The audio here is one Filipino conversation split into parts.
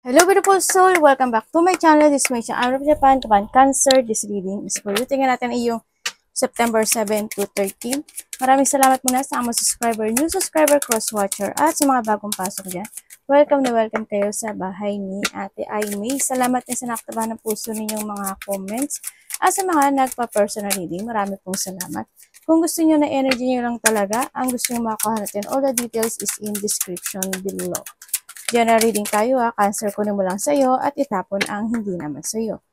Hello beautiful soul! Welcome back to my channel. This is my channel of Japan, Kapan Cancer. This reading is for you. Tingnan natin ay yung September 7 to 13. Maraming salamat muna sa mga subscriber, new subscriber, cross-watcher, at sa mga bagong pasok dyan. Welcome na welcome kayo sa bahay ni Ate Aimee. Salamat din sa nakatabahan ng puso ninyong mga comments. At sa mga nagpa-personal reading, marami pong salamat. Kung gusto niyo na energy niyo lang talaga, ang gusto niyo makakuha natin, all the details is in description below. General reading tayo Cancer, kunin mo lang sa'yo at itapon ang hindi naman sa'yo.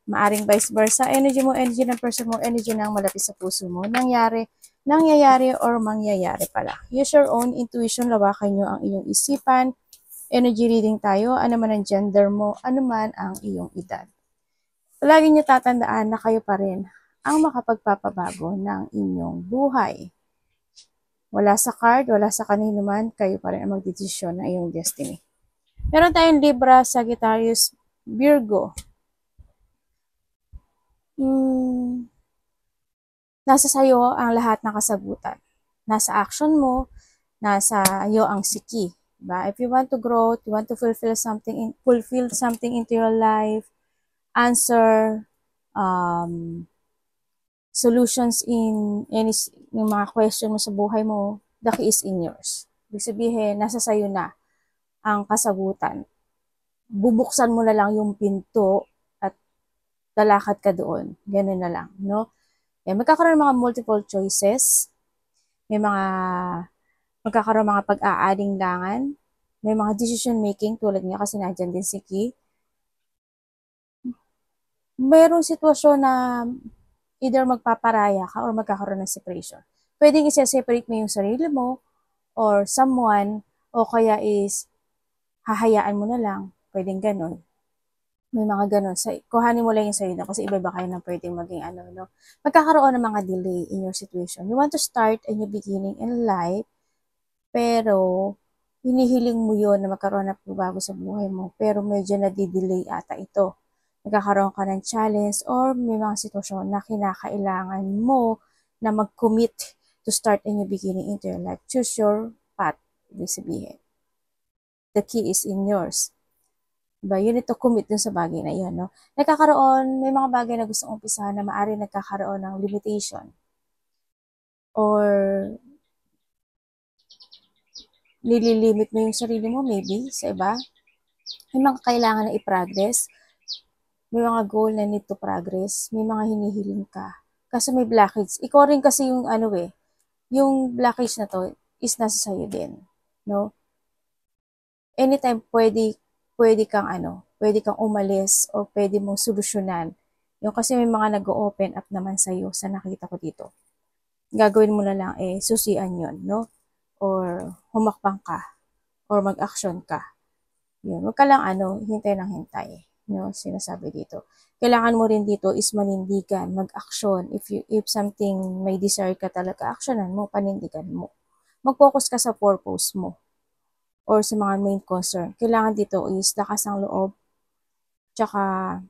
Maaring vice versa, energy mo, energy ng person mo, energy ng malapit sa puso mo, nangyayari or mangyayari pala. Use your own intuition, lawakan nyo ang iyong isipan. Energy reading tayo, ano man ang gender mo, ano man ang iyong edad. Palagi nyo tatandaan na kayo pa rin ang makapagpapabago ng inyong buhay. Wala sa card, wala sa kanino man, kayo pa rin ang magdedesisyon ng iyong destiny. Meron tayong Libra, Sagittarius, Virgo. Nasa sayo ang lahat ng kasagutan. Nasa action mo, nasa iyo ang siki. Diba? If you want to grow, you want to fulfill something into your life, answer, solutions in yung mga question mo sa buhay mo, the key is in yours. Ibig sabihin, nasa sayo na ang kasagutan. Bubuksan mo na lang yung pinto at lalakad ka doon. Ganun na lang, no? Magkakaroon ng mga multiple choices. Magkakaroon mga pag-aalinlangan. May mga decision making tulad niya kasi nandyan din si Ki. Mayroong sitwasyon na either magpaparaya ka or magkakaroon ng separation. Pwedeng isa-separate mo yung sarili mo or someone o kaya is hahayaan mo na lang. Pwedeng ganun. May mga ganun. Kuhanin mo lang yung sarili kasi iba-iba kayo na pwedeng maging no? Magkakaroon ng mga delay in your situation. You want to start a new beginning in life, pero hinihiling mo yun na magkaroon ng pagbabago sa buhay mo, pero medyo nadidelay ata ito. Nagkakaroon ka ng challenge or may mga sitwasyon na kinakailangan mo na mag-commit to start a new beginning into your life. Choose your path, ibig sabihin. The key is in yours. Diba? You need to commit dun sa bagay na yun, no? May mga bagay na gustong umpisahan na maaari nagkakaroon ng limitation. Or nililimit mo yung sarili mo, maybe, sa iba. May mga kailangan na i-progress. May mga goal na need to progress. May mga hinihiling ka. Kasi may blockage. Ikaw rin kasi yung yung blockage na to is nasa sa'yo din. No? Anytime pwede kang umalis o pwede mong solusyonan. Yung kasi may mga nag-open up naman sa'yo sa nakita ko dito. Gagawin mo na lang susian yon, no? Or humakbang ka or mag-action ka. Yun, wag ka lang hintay ng hintay, no? Sinasabi dito. Kailangan mo rin dito is manindigan, mag-action. If something may desire ka talaga, actionan mo, panindigan mo. Mag-focus ka sa purpose mo or sa mga main concern. Kailangan dito is lakas ng loob, tsaka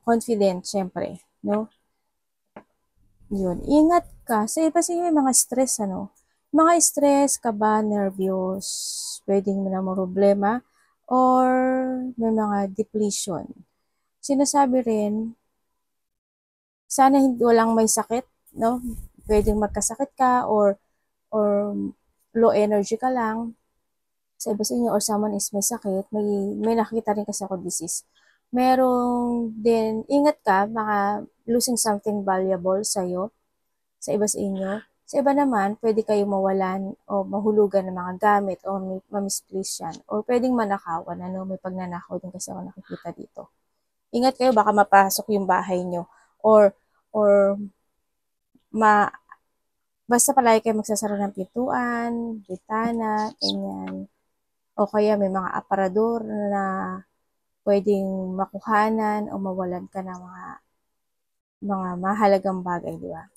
confident, syempre, no? Yun, ingat ka. Sa iba may mga stress, mga stress, kaba, nervyos, pwedeng may mga problema, or may mga depletion. Sinasabi rin, sana walang may sakit, no? Pwedeng magkasakit ka, or low energy ka lang. Sa iba sa inyo, or someone is may sakit, may nakita rin kasi ako disease. Merong din, ingat ka, baka losing something valuable sa'yo, sa iba sa inyo. Sa iba naman, pwede kayo mawalan o mahulugan ng mga gamit o ma-misplace yan. O pwedeng manakawan, may pagnanakaw din kasi ako nakikita dito. Ingat kayo, baka mapasok yung bahay nyo. Or basta palagi kayo magsasara ng pintuan, bitana, ganyan. O kaya may mga aparador na pwedeng makuhanan o mawalan ka ng mga mahalagang bagay, di ba?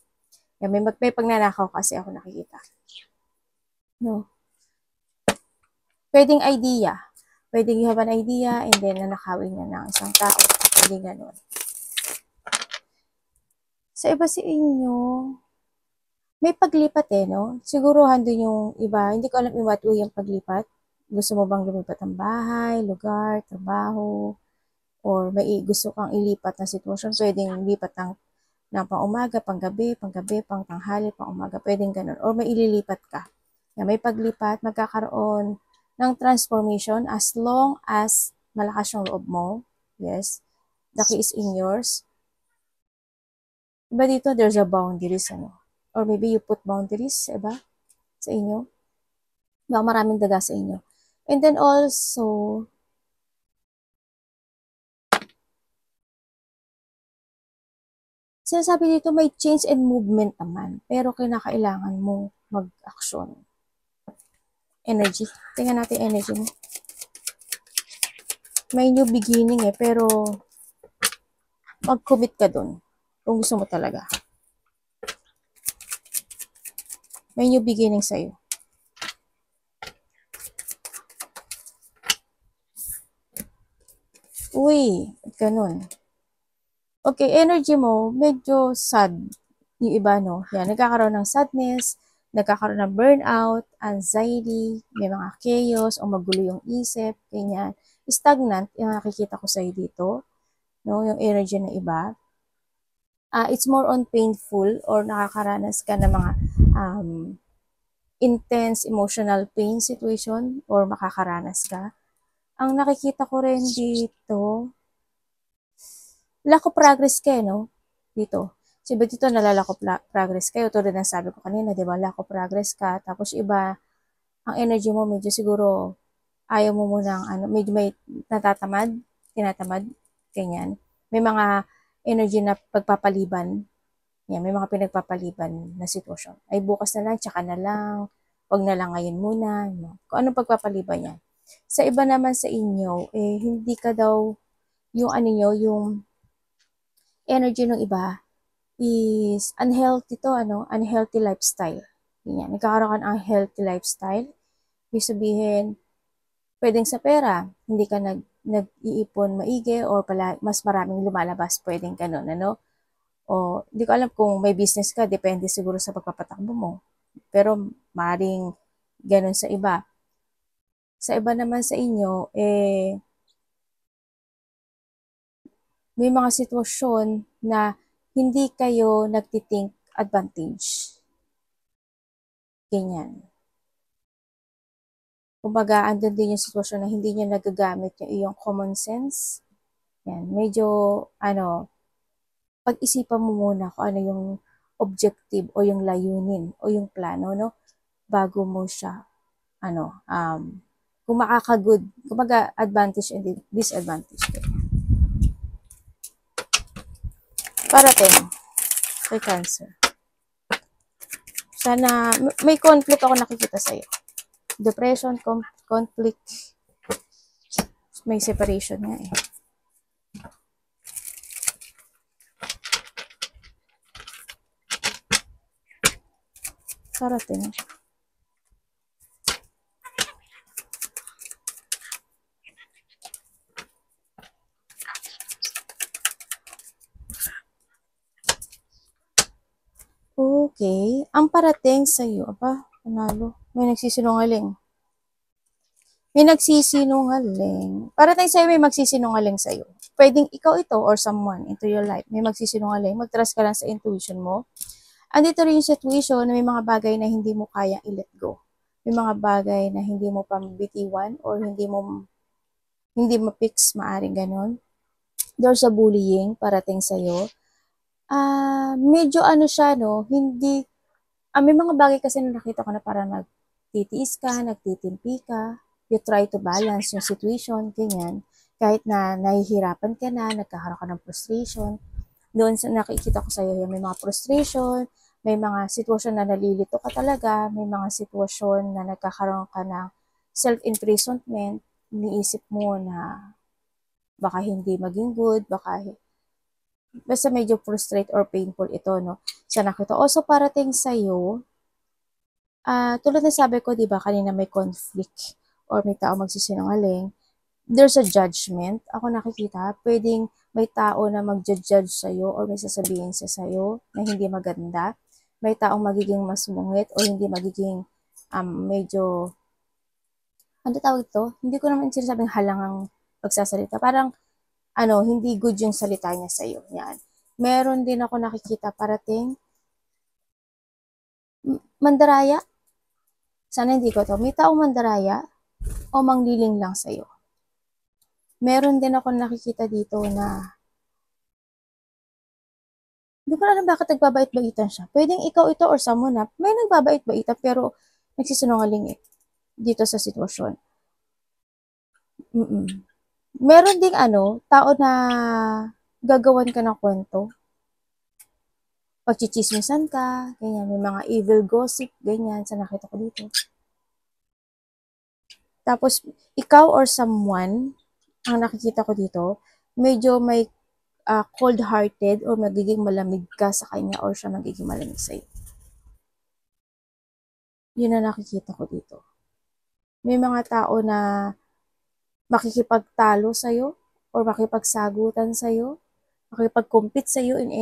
Yan, may pagnanakaw kasi ako nakikita. No. Pwedeng idea. Pwedeng you have an idea and then nanakawin niya ng isang tao. Pwedeng ganun. Sa iba sa inyo, may paglipat no? Siguro handun yung iba, hindi ko alam in what way yung paglipat. Gusto mo bang lumipat ng bahay, lugar, trabaho, or may gusto kang ilipat na sitwasyon, pwedeng lipat ng pang-umaga, pang-gabi, pang-tanghali, pang-umaga, pwedeng ganun. Or may ililipat ka. May paglipat, magkakaroon ng transformation as long as malakas yung loob mo. Yes. The key is in yours. Diba dito, there's a boundaries, ano? Or maybe you put boundaries, diba? Sa inyo. Baka maraming daga sa inyo. And then also, sinasabi dito may change and movement naman, pero kinakailangan mong mag-action. Energy. Tingnan natin energy mo. May new beginning pero mag-commit ka dun kung gusto mo talaga. May new beginning sa'yo. Uy, ganun. Okay, energy mo, medyo sad. Yung iba, no? Yan, nagkakaroon ng sadness, nagkakaroon ng burnout, anxiety, may mga chaos, o magulo yung isip, ganyan. Stagnant, yung nakikita ko sa'yo dito, no? Yung energy ng iba. It's more on painful or nakakaranas ka ng mga intense emotional pain situation or makakaranas ka. Ang nakikita ko rin dito, lack of progress ka, no? Dito. So, iba dito nalalack of progress kayo. Tulad ng sabi ko kanina, di ba? Lack of progress ka. Tapos iba, ang energy mo medyo siguro ayaw mo munang, medyo may tinatamad, ganyan. May mga energy na pagpapaliban. Yan, may mga pinagpapaliban na sitwasyon. Ay, bukas na lang, tsaka na lang, wag na lang ngayon muna. No? Kung anong pagpapaliban yan. Sa iba naman sa inyo, hindi ka daw, yung yung energy ng iba is unhealthy to, unhealthy lifestyle. Yan, nagkakaroon ka ng unhealthy lifestyle. Ibig sabihin, pwedeng sa pera, hindi ka nag-iipon maigi or pala mas maraming lumalabas, pwedeng ganun, O, hindi ko alam kung may business ka, depende siguro sa pagpapatakbo mo. Pero, maring ganun sa iba. Sa iba naman sa inyo, may mga sitwasyon na hindi kayo nagtithink advantage. Ganyan. Kumbaga, andun din yung sitwasyon na hindi nyo nagagamit yung iyong common sense. Yan, medyo, pag-isipan mo muna kung ano yung objective o yung layunin o yung plano, no? Bago mo siya, kung makaka-good, kumbaga advantage and disadvantage. Parating, kay Cancer. Sana, may conflict ako nakikita sa'yo. Depression, conflict, may separation nga Parating. Okay. Ang parating sa'yo, panalo. May nagsisinungaling. May nagsisinungaling. Parating sa'yo, may magsisinungaling sa'yo. Pwedeng ikaw ito or someone into your life. May magsisinungaling. Mag-trust ka lang sa intuition mo. Andito rin yung situation na may mga bagay na hindi mo kayang i-let go. May mga bagay na hindi mo pambitiwan or hindi ma-fix, maaring ganon. There's a bullying parating sa'yo. Medyo siya, hindi, may mga bagay kasi na nakita ko na parang nagtitiis ka, nagtitimpi ka, you try to balance yung situation, ganyan. Kahit na nahihirapan ka na, nagkakaroon ka ng frustration, doon sa nakikita ko sa'yo, may mga frustration, may mga sitwasyon na nalilito ka talaga, may mga sitwasyon na nagkakaroon ka ng self-imprisonment, iniisip mo na baka hindi maging good, basta medyo frustrate or painful ito, no? Sa nakita. Also, parating sa'yo, tulad na sabi ko, di ba, kanina may conflict or may tao magsisinungaling, there's a judgment. Ako nakikita, pwedeng may tao na mag-judge sa'yo or may sasabihin sa sa'yo na hindi maganda. May taong magiging masungit o hindi magiging medyo ano tawag ito? Hindi ko naman sinasabing halangang pagsasalita. Parang, hindi good yung salita niya sa'yo. Yan. Meron din ako nakikita parating mandaraya. Sana hindi ko to. May taong mandaraya o mangliling lang sa'yo. Meron din ako nakikita dito na hindi ko alam bakit nagbabait-baitan siya. Pwedeng ikaw ito or someone na may nagbabait-baitan pero nagsisinungaling dito sa sitwasyon. Meron ding tao na gagawan ka ng kwento. Pagchichismisan ka, ganyan. May mga evil gossip, ganyan. Sa nakita ko dito. Tapos, ikaw or someone, ang nakikita ko dito, medyo may cold-hearted or magiging malamig ka sa kanya or siya magiging malamig sa'yo. Yun ang nakikita ko dito. May mga tao na makikipagtalo sa'yo or makipagsagutan sa'yo, makipag-compete sa'yo in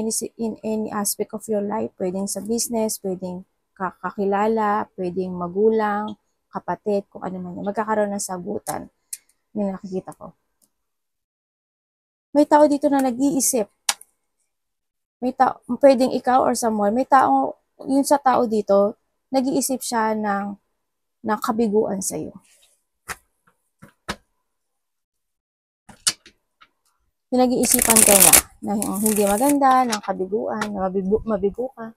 any aspect of your life. Pwedeng sa business, pwedeng kakilala, pwedeng magulang, kapatid, kung ano man yan. Magkakaroon ng sagutan. Yun nakikita ko. May tao dito na nag-iisip. May tao, pwedeng ikaw or someone, may tao, yun sa tao dito, nag-iisip siya ng kabiguan sa'yo. Pinag-iisipan ka niya na hindi maganda, ng kabiguan, na mabigo ka.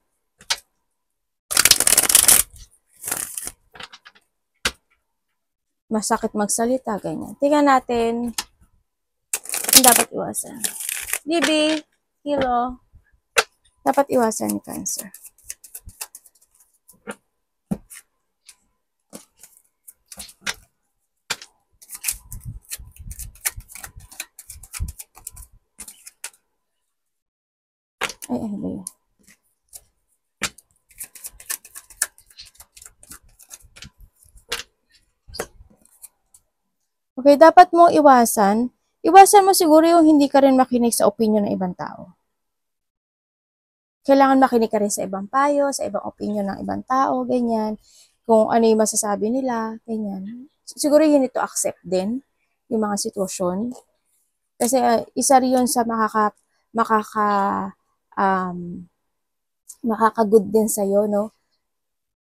Masakit magsalita, ganyan. Tingnan natin ang dapat iwasan. Bibi, Hilo, dapat iwasan ni Cancer. Ay, ano ba yun? Okay, dapat mo iwasan. Iwasan mo siguro yung hindi ka rin makinig sa opinion ng ibang tao. Kailangan makinig ka rin sa ibang payo, sa ibang opinion ng ibang tao, ganyan. Kung ano yung masasabi nila, ganyan. Siguro you need to accept din yung mga sitwasyon. Kasi isa rin yun sa makaka-good din sa'yo, no?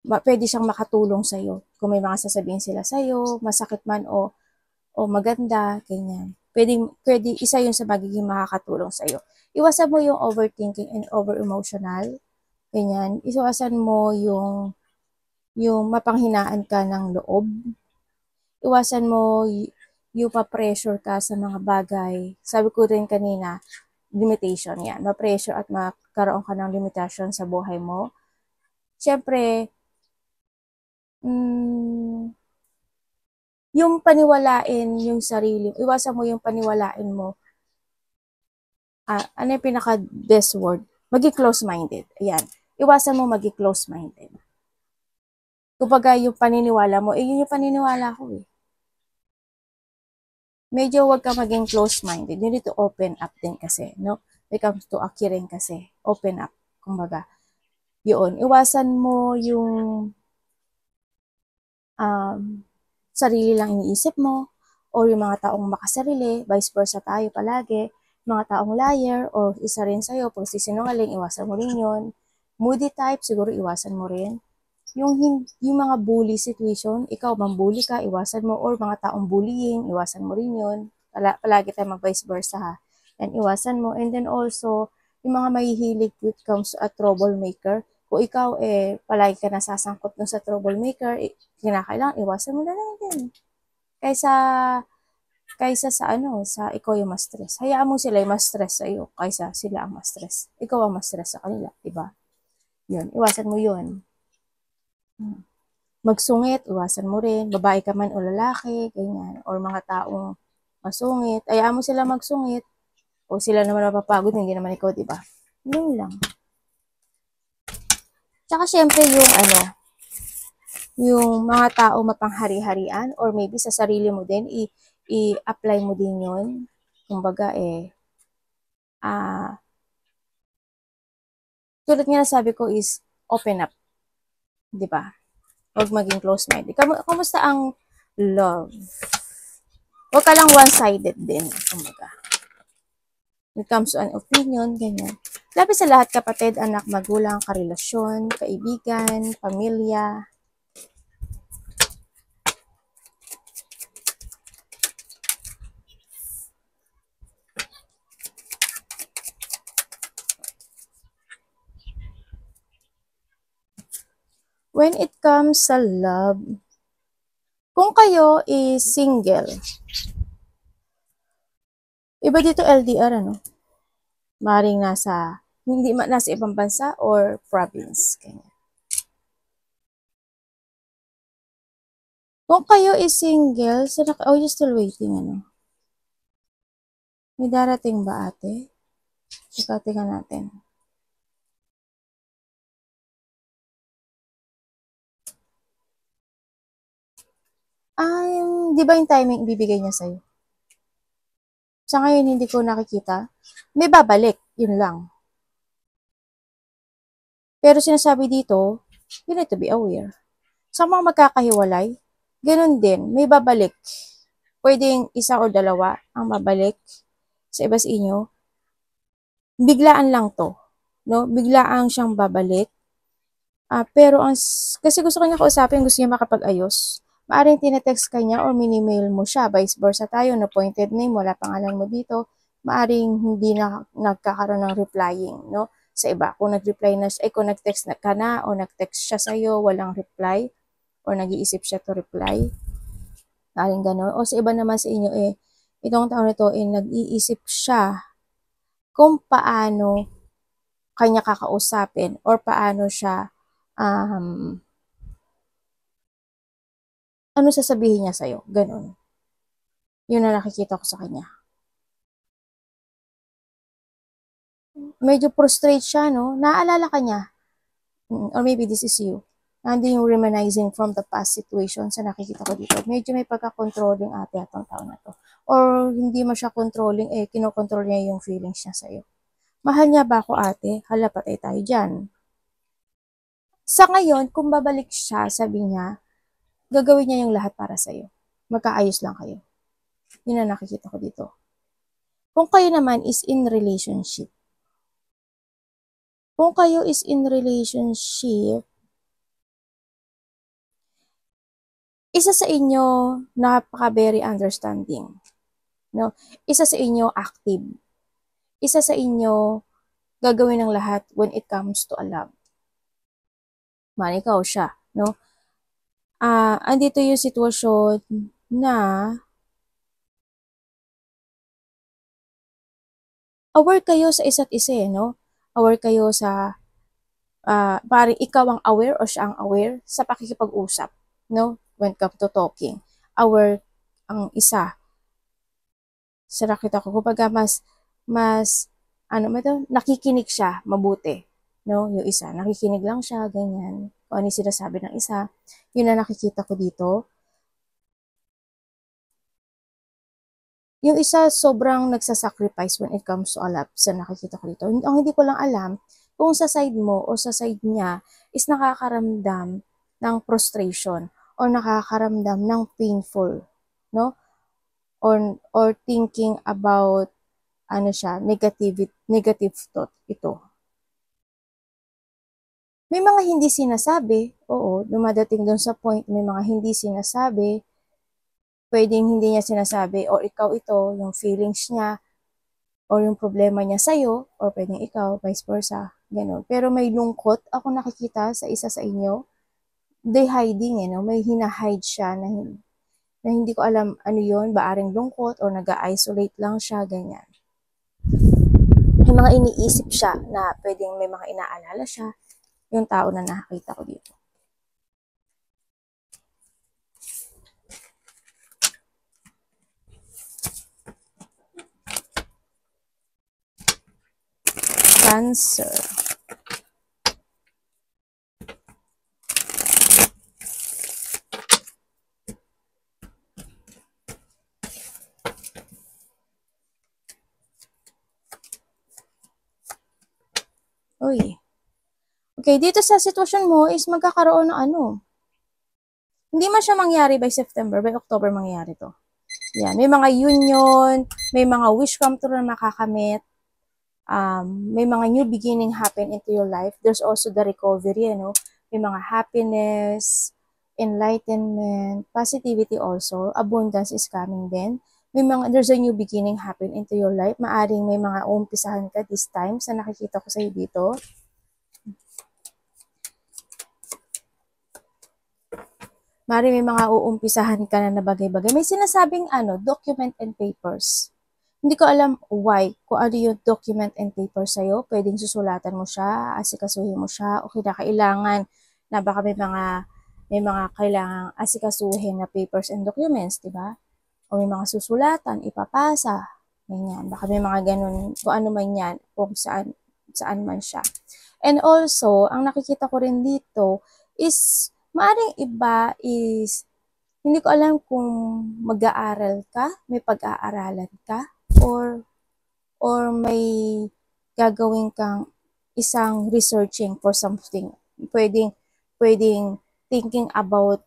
Pwede siyang makatulong sa'yo. Kung may mga sasabihin sila sa'yo, masakit man o maganda, ganyan. Pwede isa yun sa magiging makakatulong sa'yo. Iwasan mo yung overthinking and over-emotional. Ganyan. Iwasan mo yung mapanghinaan ka ng loob. Iwasan mo yung ma-pressure ka sa mga bagay. Sabi ko rin kanina, limitation yan. Ma-pressure at magkaroon ka ng limitation sa buhay mo. Siyempre, yung paniwalain yung sarili, iwasan mo yung paniwalain mo. Ano yung pinaka-best word? Maging close-minded. Ayan. Iwasan mo maging close-minded. Kumbaga, yung paniniwala mo, yun yung paniniwala ko eh. Medyo wag ka maging close-minded. You need to open up din kasi, no? When it comes to akirin kasi, open up. Kumbaga, yun. Iwasan mo yung sarili lang iniisip mo, or yung mga taong makasarili, vice versa tayo palagi, mga taong liar, or isa rin sa'yo, pag sisinungaling, iwasan mo rin yun. Moody type, siguro iwasan mo rin. Yung mga bully situation, ikaw mambully ka, iwasan mo, or mga taong bullying, iwasan mo rin yun. Palagi tayo mag-vice versa ha. And iwasan mo. And then also, yung mga mahihilig when it comes to a troublemaker, kung ikaw palagi ka nasasangkot dun sa troublemaker, kinakailangan iwasan mo na lang din. Kaysa sa ikaw yung ma-stress. Hayaan mo sila yung ma-stress sa iyo kaysa sila ang ma-stress. Ikaw ang ma-stress sa kanila, diba? Yun, iwasan mo yun. Magsungit, iwasan mo rin. Babae ka man o lalaki, ganyan. Or mga taong masungit. Hayaan mo sila magsungit. O sila naman mapapagod, hindi naman ikaw, diba? Yun lang. Tsaka syempre yung mga tao mapanghari-harian or maybe sa sarili mo din, i-apply mo din yun. Kumbaga tulad nga sabi ko is open up. Diba? Huwag maging close-minded. Kamusta ang love. Huwag ka lang one-sided din. Kumaga. When it comes to an opinion, ganyan. Labi sa lahat, kapatid, anak, magulang, karelasyon, kaibigan, pamilya. When it comes sa love, kung kayo is single, iba dito LDR, ano? Maring nasa ibang bansa or province. Ganyan. Kung kayo is single, oh, you're still waiting, ano? May darating ba, ate? Ikaw, natin. Di ba yung timing ibibigay niya sa'yo? Sa ngayon, hindi ko nakikita. May babalik, yun lang. Pero sinasabi dito, you need to be aware. Sa mga magkakahiwalay, ganun din, may babalik. Pwedeng isa o dalawa ang babalik sa iba sa inyo. Biglaan lang to. No? Biglaan siyang babalik. Pero kasi gusto ko niya kausapin, gusto niya makapag-ayos. Maaring tinetext ka niya or mini-mail mo siya. Vice versa tayo, no pointed name, wala pangalan mo dito. Maaring hindi na nagkakaroon ng replying, no? Sa iba, kung nag-reply na siya, kung nag-text na ka na o nag-text siya sa'yo, walang reply or nag-iisip siya to reply. Maaring gano'n. O sa iba naman sa inyo, itong taon na to, nag-iisip siya kung paano kanya kakausapin or paano siya ano sasabihin niya sa'yo? Ganun. Yun na nakikita ko sa kanya. Medyo frustrate siya, no? Naaalala ka niya. Or maybe this is you. Nandun yung reminiscing from the past situation sa nakikita ko dito. Medyo may pagka-controlling ate atong taon na to. Or hindi mo siya controlling, kinokontrol niya yung feelings niya sa'yo. Mahal niya ba ako ate? Hala, patay tayo dyan. Sa ngayon, kung babalik siya, sabi niya, gagawin niya yung lahat para sa'yo. Magkaayos lang kayo. Yun na nakikita ko dito. Kung kayo naman is in relationship, isa sa inyo napaka very understanding, no? Isa sa inyo active. Isa sa inyo gagawin ng lahat when it comes to a love. Man, ikaw siya, no? Andito yung sitwasyon na aware kayo sa isa't isa, no? Aware kayo sa parang ikaw ang aware o siya ang aware sa pakikipag-usap, no? When it comes to talking. Aware ang isa. Sa nakita ko, kumbaga nakikinig siya mabuti, no? Yung isa, nakikinig lang siya, ganyan. Kung ano yung sinasabi ng isa, yun na nakikita ko dito. Yung isa, sobrang nagsasacrifice when it comes to a love, sa nakikita ko dito. Ang hindi ko lang alam, kung sa side mo o sa side niya is nakakaramdam ng frustration or nakakaramdam ng painful, no? Or thinking about negative thought ito. May mga hindi sinasabi, oo, dumadating doon sa point, may mga hindi sinasabi, pwedeng hindi niya sinasabi, or ikaw ito, yung feelings niya, or yung problema niya sa'yo, or pwedeng ikaw, vice versa, gano'n. Pero may lungkot ako nakikita sa isa sa inyo, they hiding, no? May hinahide siya na hindi ko alam ano yun, baaring lungkot, or nag-isolate lang siya, ganyan. May mga iniisip siya na pwedeng may mga inaalala siya, yung tao na nakakita ko dito. Cancer. Uy. Okay, dito sa sitwasyon mo is magkakaroon ng Hindi man siya mangyari by September, by October mangyayari to. Yan, may mga union, may mga wish come true na makakamit, may mga new beginning happen into your life. There's also the recovery, may mga happiness, enlightenment, positivity also, abundance is coming then. There's a new beginning happen into your life. Maaring may mga umpisahan ka this time sa nakikita ko sa'yo dito. Maaring may mga uumpisahan ka na bagay-bagay. May sinasabing document and papers. Hindi ko alam why, kung ano yung document and paper sa'yo. Pwedeng susulatan mo siya, asikasuhin mo siya, o kailangan na baka may mga kailangang asikasuhin na papers and documents, di ba? O may mga susulatan, ipapasa, ganyan. Baka may mga ganun, kung ano man yan, kung saan man siya. And also, ang nakikita ko rin dito is, maaring iba is, hindi ko alam kung mag-aaral ka, may pag-aaralan ka, or may gagawin kang isang researching for something. Pwedeng thinking about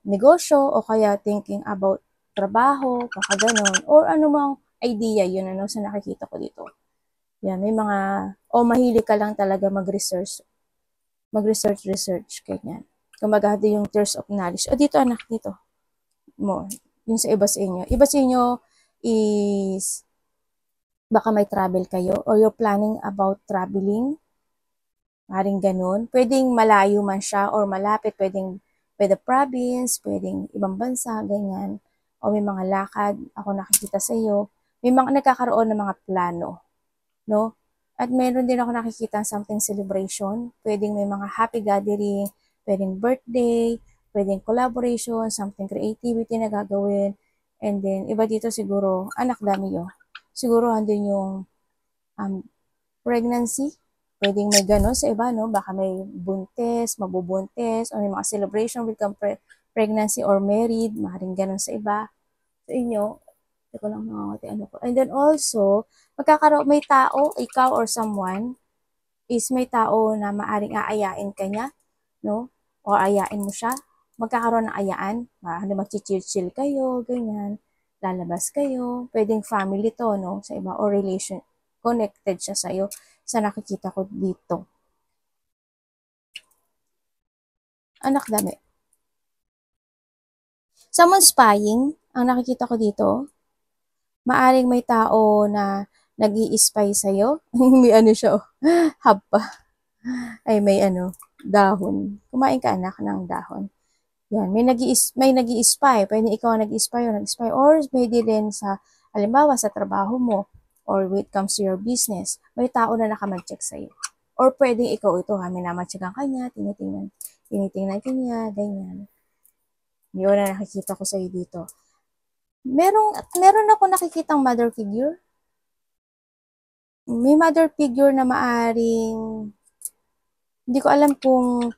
negosyo, o kaya thinking about trabaho, baka ganun, or anumang idea yun, sa nakikita ko dito. Yan, may mga, o mahilig ka lang talaga mag-research, ganyan. Kumbaga, yung thirst of knowledge. O dito, anak, dito. Mo, yung sa iba sa inyo. Iba sa inyo is, baka may travel kayo, or you're planning about traveling. Maring ganun. Pwedeng malayo man siya, or malapit, pwedeng province, pwedeng ibang bansa, ganyan. O may mga lakad, ako nakikita sa iyo. May mga nagkakaroon ng mga plano, no? At meron din ako nakikita something celebration. Pwedeng may mga happy gathering, pwedeng birthday, pwedeng collaboration, something creativity na gagawin. And then, iba dito siguro, anak dami yun. Siguro andun yung pregnancy. Pwedeng may gano'n sa iba, no? Baka may buntis, mabubuntis, o may mga celebration with pregnancy or married. Maaaring gano'n sa iba. Sa inyo, hindi ko lang nangangati ko. And then also, may tao, ikaw or someone, is may tao na maaring aayain ka niya, no? O ayain mo siya. Magkakaroon ng ayaan. Magchichill kayo, ganyan. Lalabas kayo. Pwedeng family to, no? Sa iba, or relation. Connected siya sa'yo sa nakikita ko dito. Anak dami. Someone spying, ang nakikita ko dito. Maaring may tao na nag-i-spy sa'yo. May siya, haba. Ay, may dahon. Kumain ka, anak, ng dahon. Yan, may nag-i-spy. Pwede ikaw nag-i-spy o nag-spy. Or pwede din sa, halimbawa, sa trabaho mo, or when it comes to your business, may tao na nakamag-check sa'yo. Or pwede ikaw ito, minamag-checkan ka niya, tinitingnan ka niya, ganyan. Yun na nakikita ko sa'yo dito. Meron ako nakikitang mother figure. May mother figure na maaring, hindi ko alam kung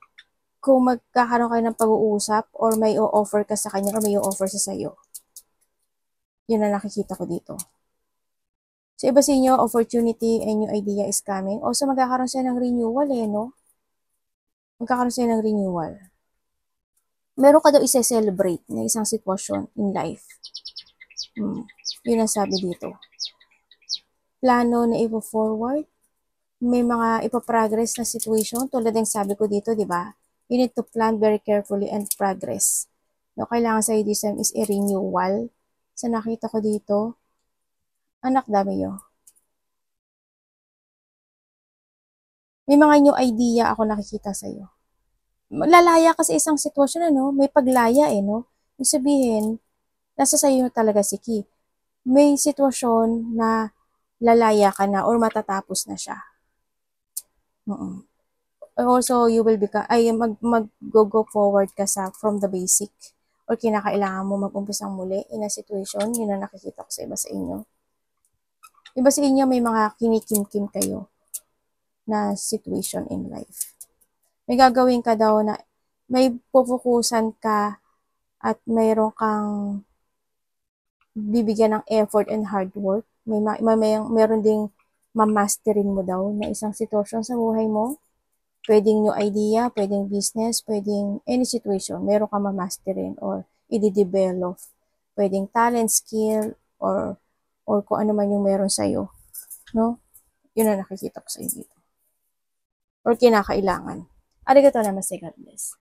magkakaroon kayo ng pag-uusap, or may o-offer ka sa kanya, or may o-offer sa sa'yo. Yun na nakikita ko dito. So, iba sa inyo, opportunity and new idea is coming. Also, magkakaroon siya ng renewal no? Magkakaroon siya ng renewal. Meron ka daw isa-celebrate na isang sitwasyon in life. Yun ang sabi dito. Plano na i-forward. May mga ipaprogress na situation. Tulad ng sabi ko dito, di ba? You need to plan very carefully and progress. No, kailangan sa'yo this time is a renewal. Sa nakita ko dito, anak dami yun. May mga new idea ako nakikita sa'yo. Lalaya ka sa isang sitwasyon, may paglaya, no? Ibig sabihin, nasa sa'yo talaga si Ki. May sitwasyon na lalaya ka na or matatapos na siya. Also, you will mag-go forward ka from the basic, or kinakailangan mo mag-umpisang muli in a situation. Yun na nakikita ko sa iba sa inyo. Iba sa inyo, may mga kinikim-kim kayo na situation in life. May gagawin ka daw na may pupukusan ka at mayroon kang bibigyan ng effort and hard work. Meron ding mamasterin mo daw na isang sitwasyon sa buhay mo. Pwedeng new idea, pwedeng business, pwedeng any situation. Meron ka mamasterin or i-develop. Pwedeng talent, skill, or kung ano man yung meron sa'yo. No? Yun ang nakikita ko sa'yo dito. Or kinakailangan. Arigato namaste, God bless.